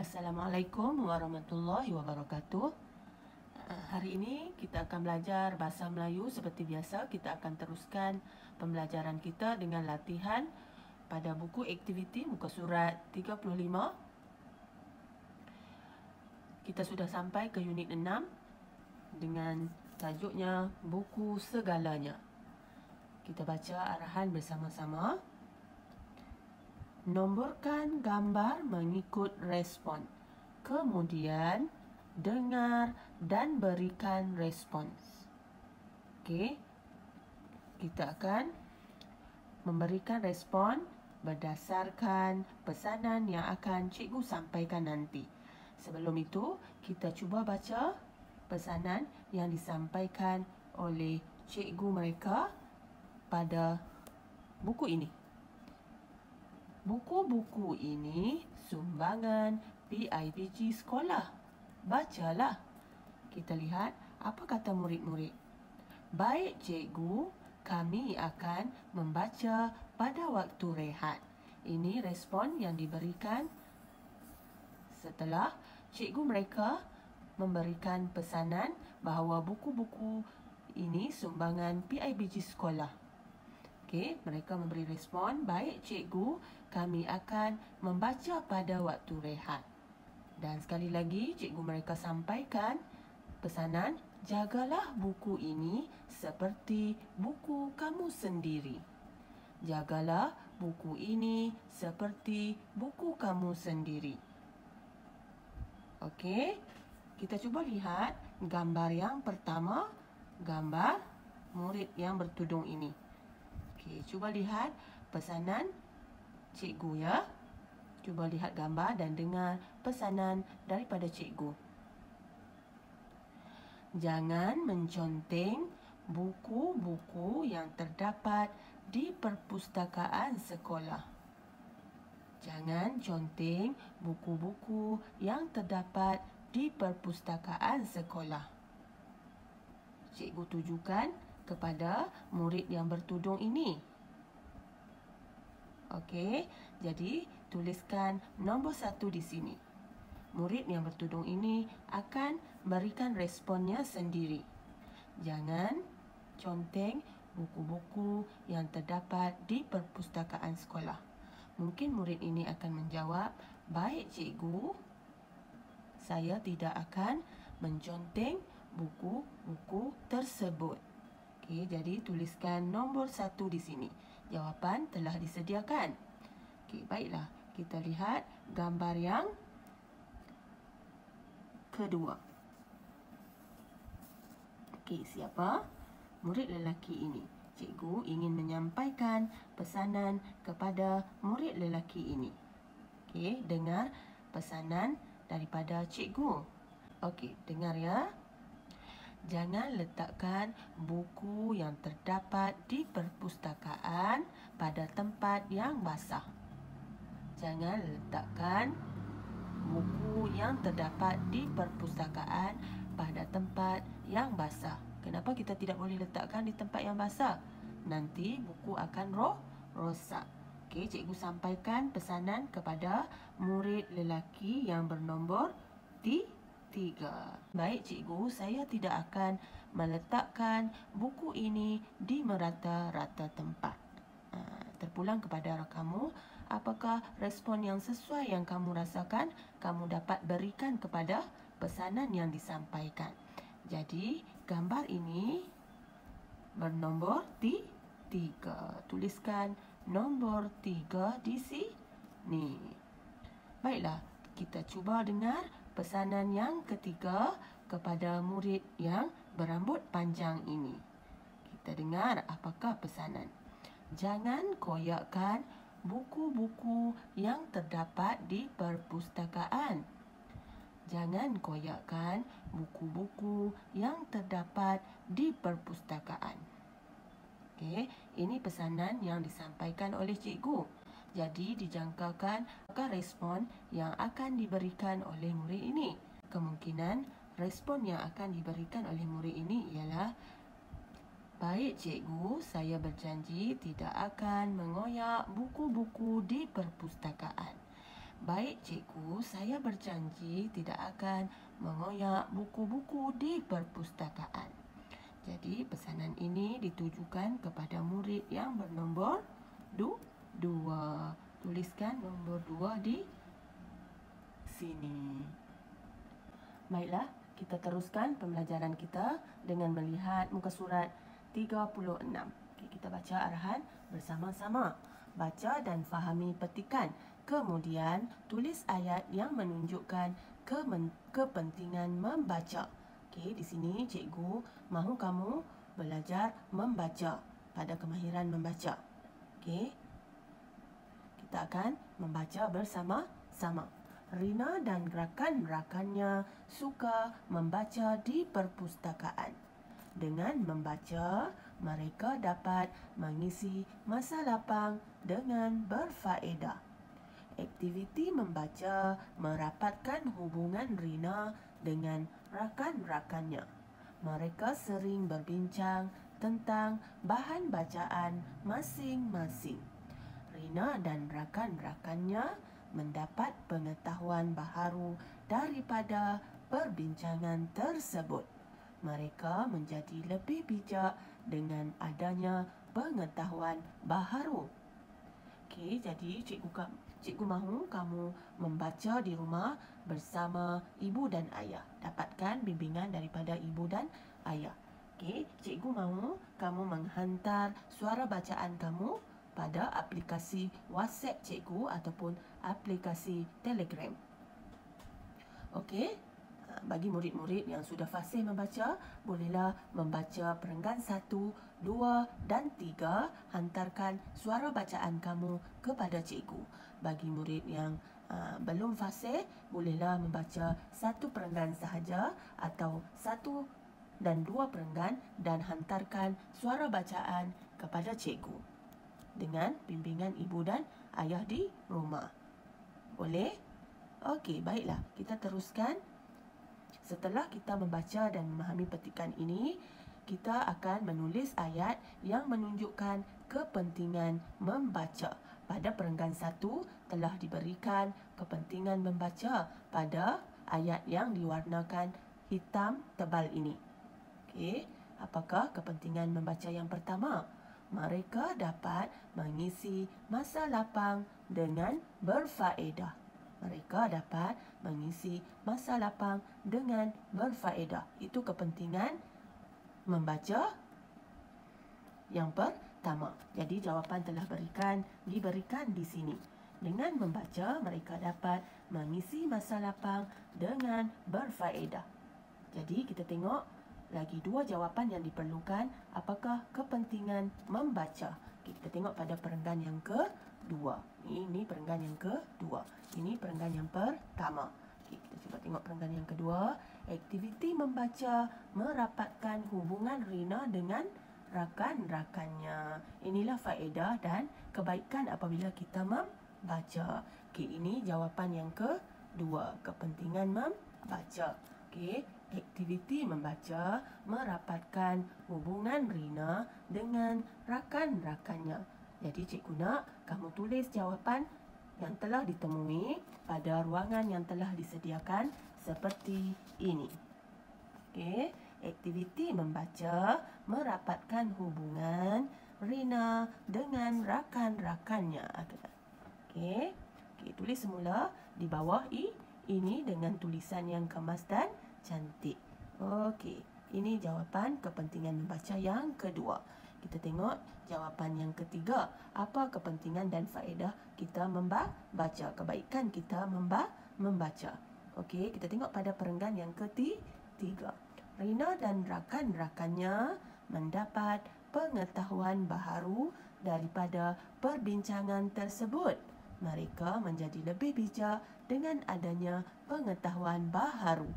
Assalamualaikum warahmatullahi wabarakatuh. Hari ini kita akan belajar bahasa Melayu seperti biasa. Kita akan teruskan pembelajaran kita dengan latihan pada buku aktiviti muka surat 35. Kita sudah sampai ke unit 6 dengan tajuknya buku segalanya. Kita baca arahan bersama-sama. Nomborkan gambar mengikut respon. Kemudian, dengar dan berikan respons. Okey. Kita akan memberikan respon berdasarkan pesanan yang akan cikgu sampaikan nanti. Sebelum itu, kita cuba baca pesanan yang disampaikan oleh cikgu mereka pada buku ini. Buku-buku ini sumbangan PIBG sekolah. Bacalah. Kita lihat apa kata murid-murid. Baik cikgu, kami akan membaca pada waktu rehat. Ini respon yang diberikan setelah cikgu mereka memberikan pesanan bahawa buku-buku ini sumbangan PIBG sekolah. Okey, mereka memberi respon, baik cikgu, kami akan membaca pada waktu rehat. Dan sekali lagi, cikgu mereka sampaikan pesanan, jagalah buku ini seperti buku kamu sendiri. Jagalah buku ini seperti buku kamu sendiri. Okey, kita cuba lihat gambar yang pertama, gambar murid yang bertudung ini. Okey, cuba lihat pesanan cikgu ya. Cuba lihat gambar dan dengar pesanan daripada cikgu. Jangan menconteng buku-buku yang terdapat di perpustakaan sekolah. Jangan conteng buku-buku yang terdapat di perpustakaan sekolah. Cikgu tujukan kepada murid yang bertudung ini. Okey, jadi tuliskan nombor 1 di sini. Murid yang bertudung ini akan berikan responnya sendiri. Jangan conteng buku-buku yang terdapat di perpustakaan sekolah. Mungkin murid ini akan menjawab, baik cikgu, saya tidak akan menconteng buku-buku tersebut. Okey, jadi tuliskan nombor 1 di sini. Jawapan telah disediakan. Okey, baiklah. Kita lihat gambar yang kedua. Okey, siapa? Murid lelaki ini. Cikgu ingin menyampaikan pesanan kepada murid lelaki ini. Okey, dengar pesanan daripada cikgu. Okey, dengar ya. Jangan letakkan buku yang terdapat di perpustakaan pada tempat yang basah. Jangan letakkan buku yang terdapat di perpustakaan pada tempat yang basah. Kenapa kita tidak boleh letakkan di tempat yang basah? Nanti buku akan rosak. Okey, cikgu sampaikan pesanan kepada murid lelaki yang bernombor 3. Baik cikgu, saya tidak akan meletakkan buku ini di merata-rata tempat. Terpulang kepada kamu, apakah respon yang sesuai yang kamu rasakan kamu dapat berikan kepada pesanan yang disampaikan. Jadi, gambar ini bernombor 3. Tuliskan nombor 3 di sini. Baiklah, kita cuba dengar pesanan yang ketiga kepada murid yang berambut panjang ini. Kita dengar apakah pesanan. Jangan koyakkan buku-buku yang terdapat di perpustakaan. Jangan koyakkan buku-buku yang terdapat di perpustakaan. Okey, ini pesanan yang disampaikan oleh cikgu. Jadi dijangkakan apakah respon yang akan diberikan oleh murid ini. Kemungkinan respon yang akan diberikan oleh murid ini ialah, baik cikgu, saya berjanji tidak akan mengoyak buku-buku di perpustakaan. Baik cikgu, saya berjanji tidak akan mengoyak buku-buku di perpustakaan. Jadi pesanan ini ditujukan kepada murid yang bernombor 2. Tuliskan nombor 2 di sini. Baiklah, kita teruskan pembelajaran kita dengan melihat muka surat 36. Okay, kita baca arahan bersama-sama. Baca dan fahami petikan. Kemudian, tulis ayat yang menunjukkan kepentingan membaca. Okay, di sini cikgu mahu kamu belajar membaca pada kemahiran membaca. Okay, kita akan membaca bersama-sama. Rina dan rakan-rakannya suka membaca di perpustakaan. Dengan membaca, mereka dapat mengisi masa lapang dengan berfaedah. Aktiviti membaca merapatkan hubungan Rina dengan rakan-rakannya. Mereka sering berbincang tentang bahan bacaan masing-masing. Rina dan rakan-rakannya mendapat pengetahuan baharu daripada perbincangan tersebut. Mereka menjadi lebih bijak dengan adanya pengetahuan baharu. Okey, jadi cikgu mahu kamu membaca di rumah bersama ibu dan ayah. Dapatkan bimbingan daripada ibu dan ayah. Okey, cikgu mahu kamu menghantar suara bacaan kamu pada aplikasi WhatsApp cikgu ataupun aplikasi Telegram. Okey, bagi murid-murid yang sudah fasih membaca, bolehlah membaca perenggan 1, 2 dan 3. Hantarkan suara bacaan kamu kepada cikgu. Bagi murid yang belum fasih, bolehlah membaca 1 perenggan sahaja atau 1 dan 2 perenggan dan hantarkan suara bacaan kepada cikgu dengan bimbingan ibu dan ayah di rumah. Boleh? Okey, baiklah. Kita teruskan. Setelah kita membaca dan memahami petikan ini, kita akan menulis ayat yang menunjukkan kepentingan membaca. Pada perenggan 1 telah diberikan kepentingan membaca pada ayat yang diwarnakan hitam tebal ini. Okey, apakah kepentingan membaca yang pertama? Mereka dapat mengisi masa lapang dengan berfaedah. Mereka dapat mengisi masa lapang dengan berfaedah. Itu kepentingan membaca yang pertama. Jadi jawapan telah diberikan di sini. Dengan membaca, mereka dapat mengisi masa lapang dengan berfaedah. Jadi kita tengok lagi 2 jawapan yang diperlukan. Apakah kepentingan membaca? Kita tengok pada perenggan yang kedua. Ini perenggan yang kedua. Ini perenggan yang pertama. Kita cuba tengok perenggan yang kedua. Aktiviti membaca merapatkan hubungan Rina dengan rakan-rakannya. Inilah faedah dan kebaikan apabila kita membaca. Okey, ini jawapan yang kedua. Kepentingan membaca. Okey, aktiviti membaca merapatkan hubungan Rina dengan rakan-rakannya. Jadi cikgu nak kamu tulis jawapan yang telah ditemui pada ruangan yang telah disediakan seperti ini. Okey, aktiviti membaca merapatkan hubungan Rina dengan rakan-rakannya. Okey, tulis semula di bawah ini dengan tulisan yang kemas dan cantik. Okey, ini jawapan kepentingan membaca yang kedua. Kita tengok jawapan yang ketiga. Apa kepentingan dan faedah kita membaca? Kebaikan kita membaca. Okey, kita tengok pada perenggan yang ketiga. Rina dan rakan-rakannya mendapat pengetahuan baharu daripada perbincangan tersebut. Mereka menjadi lebih bijak dengan adanya pengetahuan baharu.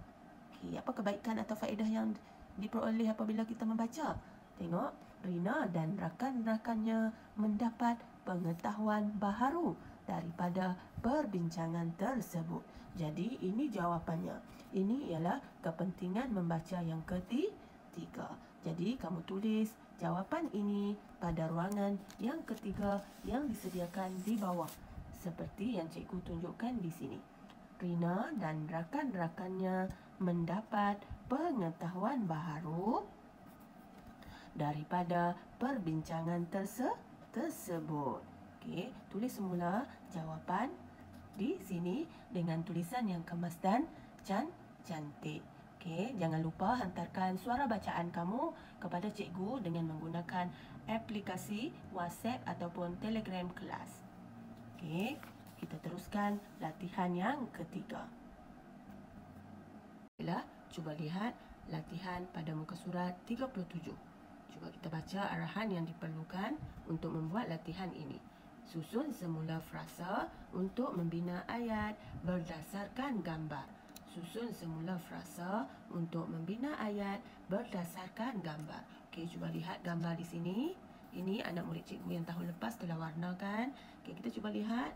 Okey, apa kebaikan atau faedah yang diperoleh apabila kita membaca? Tengok, Rina dan rakan-rakannya mendapat pengetahuan baharu daripada perbincangan tersebut. Jadi, ini jawapannya. Ini ialah kepentingan membaca yang ketiga. Jadi, kamu tulis jawapan ini pada ruangan yang ketiga yang disediakan di bawah. seperti yang cikgu tunjukkan di sini. Rina dan rakan-rakannya mendapat pengetahuan baharu daripada perbincangan tersebut. Okey, tulis semula jawapan di sini dengan tulisan yang kemas dan cantik. Okey, jangan lupa hantarkan suara bacaan kamu kepada cikgu dengan menggunakan aplikasi WhatsApp ataupun Telegram kelas. Okey, kita teruskan latihan yang ketiga. Cuba lihat latihan pada muka surat 37. Cuba kita baca arahan yang diperlukan untuk membuat latihan ini. Susun semula frasa untuk membina ayat berdasarkan gambar. Susun semula frasa untuk membina ayat berdasarkan gambar. Okey, cuba lihat gambar di sini. Ini anak murid cikgu yang tahun lepas telah warnakan. Okey, kita cuba lihat.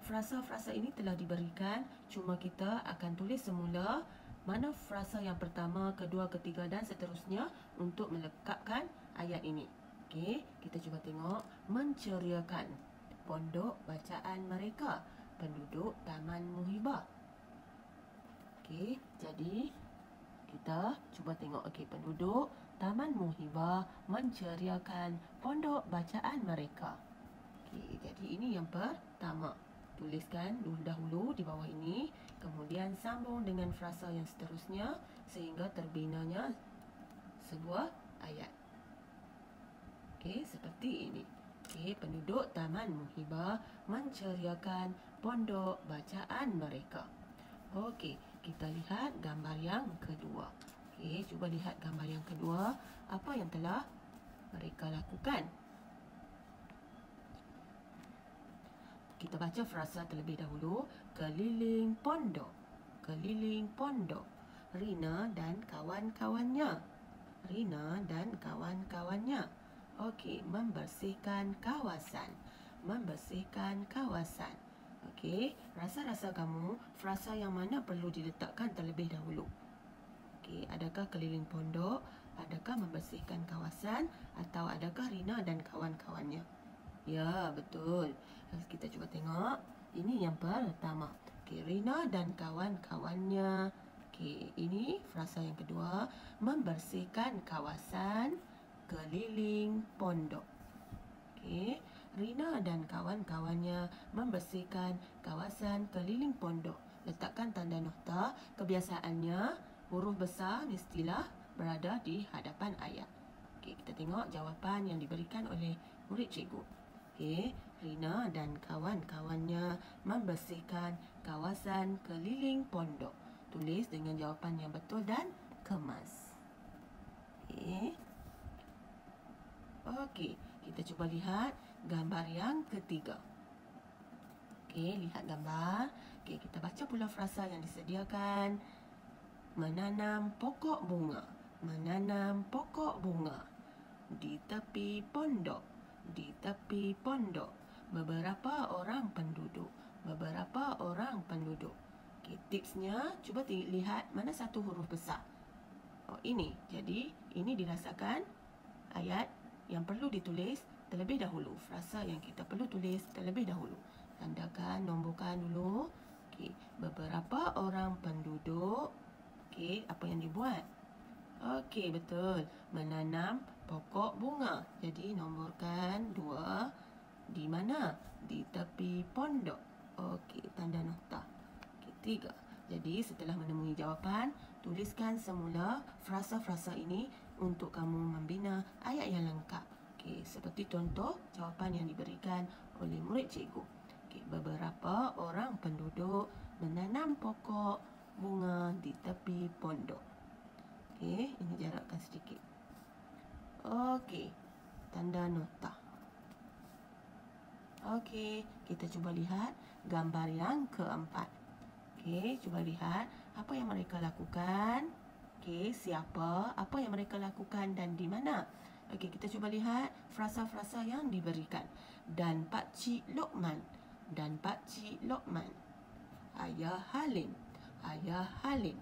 Frasa-frasa ini telah diberikan. Cuma kita akan tulis semula mana frasa yang pertama, kedua, ketiga dan seterusnya untuk melengkapkan ayat ini. Okey, kita cuba tengok. Menceriakan pondok bacaan mereka, penduduk Taman Muhibah. Okey, jadi kita cuba tengok. Okey, penduduk Taman Muhibah menceriakan pondok bacaan mereka. Okey, jadi ini yang pertama. Tuliskan dahulu di bawah ini, kemudian sambung dengan frasa yang seterusnya sehingga terbinanya sebuah ayat. Okey, seperti ini. Okey, penduduk Taman Muhibah menceriakan pondok bacaan mereka. Okey, kita lihat gambar yang kedua. Okey, cuba lihat gambar yang kedua. Apa yang telah mereka lakukan? Kita baca frasa terlebih dahulu. Keliling pondok. Keliling pondok. Rina dan kawan-kawannya. Rina dan kawan-kawannya. Okey, membersihkan kawasan. Membersihkan kawasan. Okey, rasa-rasa kamu frasa yang mana perlu diletakkan terlebih dahulu? Okey, adakah keliling pondok? Adakah membersihkan kawasan? Atau adakah Rina dan kawan-kawannya? Ya, betul. Kita cuba tengok. Ini yang pertama. Okey, Rina dan kawan-kawannya. Okey, ini frasa yang kedua. Membersihkan kawasan keliling pondok. Okey, Rina dan kawan-kawannya membersihkan kawasan keliling pondok. Letakkan tanda nokta. Kebiasaannya, huruf besar mestilah berada di hadapan ayat. Okey, kita tengok jawapan yang diberikan oleh murid cikgu. Okey, Rina dan kawan-kawannya membersihkan kawasan keliling pondok. Tulis dengan jawapan yang betul dan kemas. Okey. Okey, kita cuba lihat gambar yang ketiga. Okey, lihat gambar. Okey, kita baca pula frasa yang disediakan. Menanam pokok bunga. Menanam pokok bunga di tepi pondok. Di tepi pondok. Beberapa orang penduduk. Beberapa orang penduduk. Okey, tipsnya cuba lihat mana satu huruf besar. Oh, ini. Jadi, ini dirasakan ayat yang perlu ditulis terlebih dahulu. Frasa yang kita perlu tulis terlebih dahulu. Tandakan, nomborkan dulu. Okey, beberapa orang penduduk. Okey, apa yang dibuat? Okey, betul. Menanam pokok bunga. Jadi, nomborkan 2. Di mana? Di tepi pondok. Okey, tanda nokta. Okey, 3. Jadi, setelah menemui jawapan, tuliskan semula frasa-frasa ini untuk kamu membina ayat yang lengkap. Okey, seperti contoh jawapan yang diberikan oleh murid cikgu. Okey, beberapa orang penduduk menanam pokok bunga di tepi pondok. Okey, ini jarakkan sedikit. Okey, tanda nota. Okey, kita cuba lihat gambar yang keempat. Okey, cuba lihat apa yang mereka lakukan. Okey, siapa, apa yang mereka lakukan dan di mana. Okey, kita cuba lihat frasa-frasa yang diberikan. Dan Pak Cik Lokman. Dan Pak Cik Lokman. Ayah Halim. Ayah Halim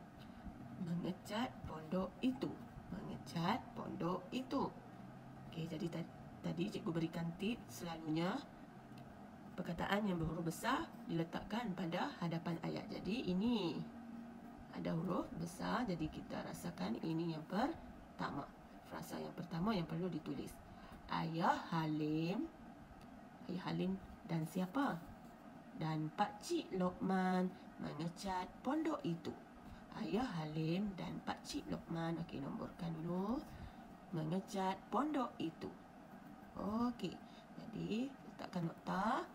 mengecat pondok itu. Mengecat pondok itu. Okey, jadi tadi cikgu berikan tips selalunya. perkataan yang berhuruf besar diletakkan pada hadapan ayat. Jadi ini ada huruf besar, jadi kita rasakan ini yang pertama. Frasa yang pertama yang perlu ditulis. Ayah Halim dan siapa? Dan Pakcik Lokman mengecat pondok itu. Ayah Halim dan Pakcik Lokman, okey, nomborkan dulu. Mengecat pondok itu. Okey, jadi letakkan nokta.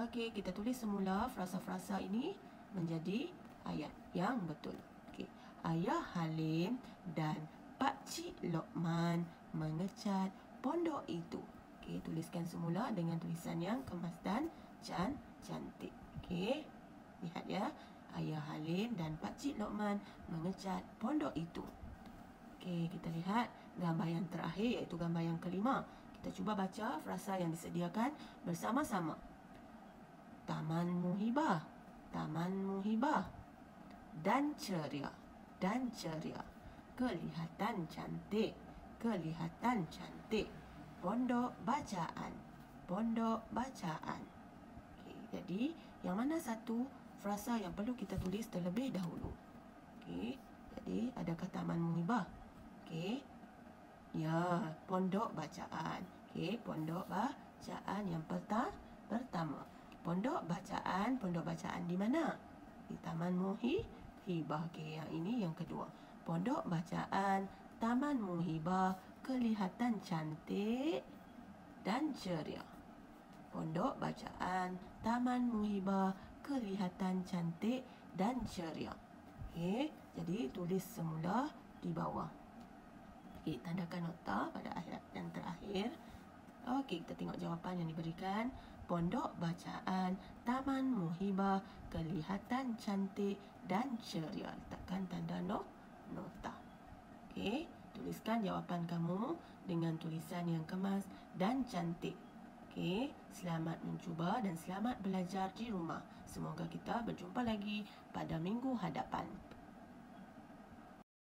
Okey, kita tulis semula frasa-frasa ini menjadi ayat yang betul. Okey, Ayah Halim dan Pakcik Lokman mengecat pondok itu. Okey, tuliskan semula dengan tulisan yang kemas dan cantik. Okey, lihat ya. Ayah Halim dan Pakcik Lokman mengecat pondok itu. Okey, kita lihat gambar yang terakhir, iaitu gambar yang kelima. Kita cuba baca frasa yang disediakan bersama-sama. Taman Muhibah, Taman Muhibah. Dan ceria, dan ceria. Kelihatan cantik, kelihatan cantik. Pondok bacaan, pondok bacaan. Okey, jadi yang mana satu frasa yang perlu kita tulis terlebih dahulu? Okey, jadi adakah Taman Muhibah? Okey. Ya, pondok bacaan. Okey, pondok bacaan yang pertama. Pondok bacaan di mana? Di Taman Muhibah. Okey, yang ini yang kedua. Pondok bacaan Taman Muhibah kelihatan cantik dan ceria. Pondok bacaan Taman Muhibah kelihatan cantik dan ceria. Okey, jadi tulis semula di bawah. Okey, tandakan nota pada ayat yang terakhir. Okey, kita tengok jawapan yang diberikan. Pondok bacaan Taman Muhibah kelihatan cantik dan ceria. Letakkan tanda nota. Okey, tuliskan jawapan kamu dengan tulisan yang kemas dan cantik. Okey, selamat mencuba dan selamat belajar di rumah. Semoga kita berjumpa lagi pada minggu hadapan.